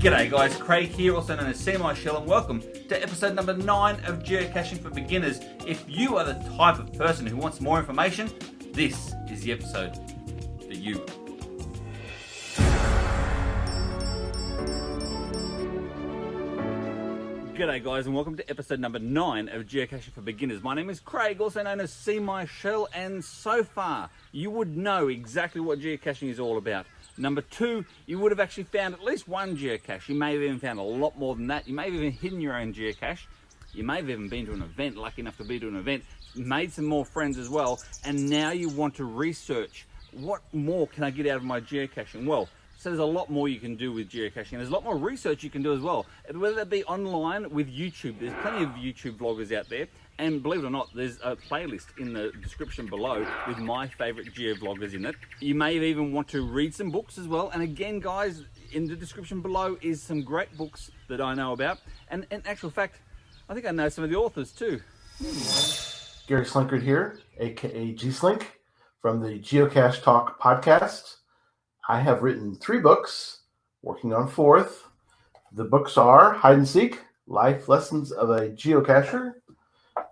G'day guys, Craig here, also known as Seemyshell, and welcome to episode number 9 of Geocaching for Beginners. If you are the type of person who wants more information, this is the episode for you. G'day guys, and welcome to episode number 9 of Geocaching for Beginners. My name is Craig, also known as Seemyshell, and so far you would know exactly what geocaching is all about. Number 2, you would have actually found at least one geocache. You may have even found a lot more than that. You may have even hidden your own geocache. You may have even been to an event, lucky enough to be to an event, made some more friends as well, and now you want to research, what more can I get out of my geocaching? Well, so there's a lot more you can do with geocaching. There's a lot more research you can do as well, whether that be online with YouTube. There's plenty of YouTube vloggers out there, and believe it or not, there's a playlist in the description below with my favorite geovloggers in it. You may even want to read some books as well, and again guys, in the description below is some great books that I know about, and in actual fact, I think I know some of the authors too. Gary Slinkard here, aka G-Slink, from the Geocache Talk podcast. I have written 3 books, working on 4th. The books are Hide and Seek, Life Lessons of a Geocacher,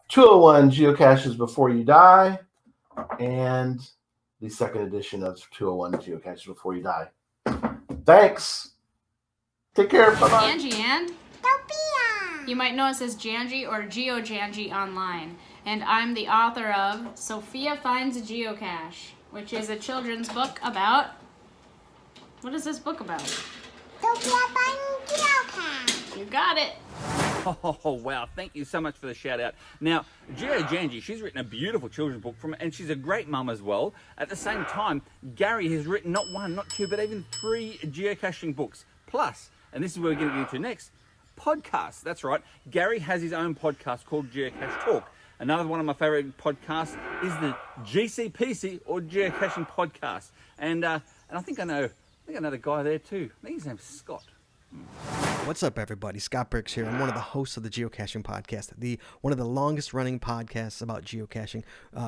201 Geocaches Before You Die, and the 2nd edition of 201 Geocaches Before You Die. Thanks. Take care. Bye-bye. Angie and Sophia. You might know us as Janji or GeoJanji online. And I'm the author of Sophia Finds a Geocache, which is a children's book about... What is this book about? Sophia Finds a Geocache. You got it. Oh wow, thank you so much for the shout out. Now, GeoJanji, she's written a beautiful children's book and she's a great mum as well. At the same time, Gary has written not 1, not 2, but even 3 geocaching books. Plus, and this is where we're going to get into next, podcasts. That's right, Gary has his own podcast called Geocache Talk. Another one of my favorite podcasts is the GCPC or Geocaching Podcast. And I think I know the guy there too. I think his name's Scott. What's up, everybody? Scott Burks here. I'm one of the hosts of the Geocaching Podcast, one of the longest running podcasts about geocaching.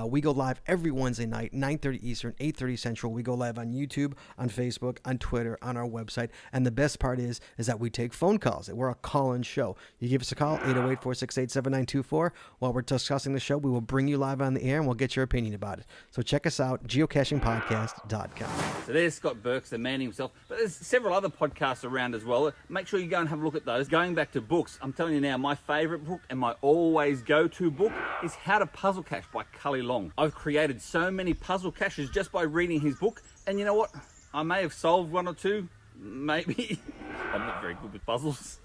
We go live every Wednesday night, 9:30 Eastern, 8:30 Central. We go live on YouTube, on Facebook, on Twitter, on our website. And the best part is that we take phone calls. We're a call-in show. You give us a call, 808-468-7924. While we're discussing the show, we will bring you live on the air and we'll get your opinion about it. So check us out, geocachingpodcast.com. So there's Scott Burks, the man himself. But there's several other podcasts around as well. Make sure you go and have a look at those. Going back to books, I'm telling you now, my favorite book and my always go-to book is How to Puzzle Cache by Cully Long. I've created so many puzzle caches just by reading his book, and you know what? I may have solved 1 or 2, maybe. I'm not very good with puzzles.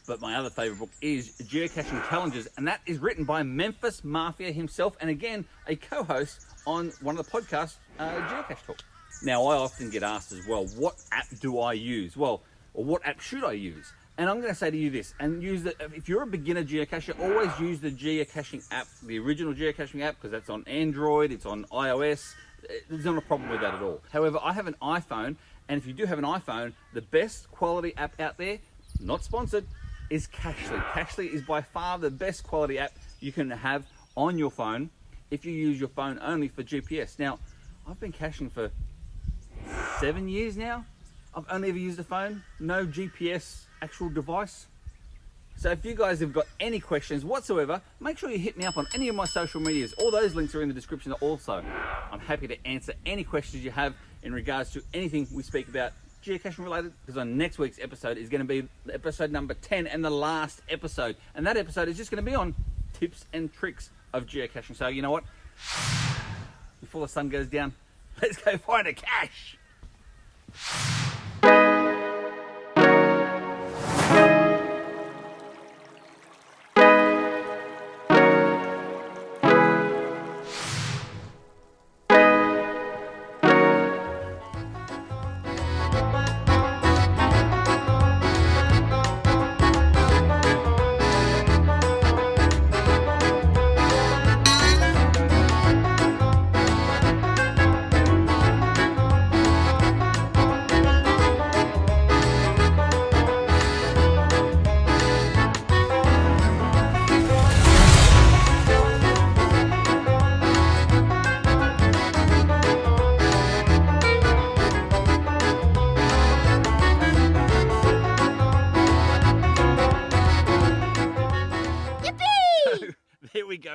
But my other favorite book is Geocaching Challenges, and that is written by Memphis Mafia himself, and again, a co-host on one of the podcasts, Geocache Talk. Now, I often get asked as well, what app do I use? Well, or what app should I use? And I'm going to say to you this, and if you're a beginner geocacher, always use the geocaching app, the original geocaching app, because that's on Android, it's on iOS. There's not a problem with that at all. However, I have an iPhone, and if you do have an iPhone, the best quality app out there, not sponsored, is Cachely. Cachely is by far the best quality app you can have on your phone if you use your phone only for GPS. Now, I've been caching for 7 years now. I've only ever used a phone, no GPS actual device. So if you guys have got any questions whatsoever, make sure you hit me up on any of my social medias. All those links are in the description also. I'm happy to answer any questions you have in regards to anything we speak about geocaching related, because on next week's episode is going to be episode number 10 and the last episode. And that episode is just going to be on tips and tricks of geocaching. So you know what? Before the sun goes down, let's go find a cache.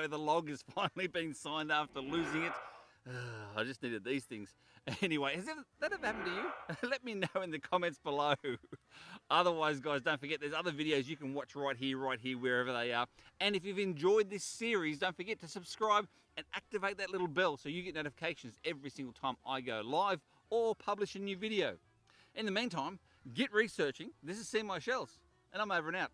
go. The log has finally been signed after losing it. I just needed these things. Anyway, has that ever happened to you? Let me know in the comments below. Otherwise, guys, don't forget there's other videos you can watch right here, wherever they are. And if you've enjoyed this series, don't forget to subscribe and activate that little bell so you get notifications every single time I go live or publish a new video. In the meantime, get researching. This is Seemyshell, and I'm over and out.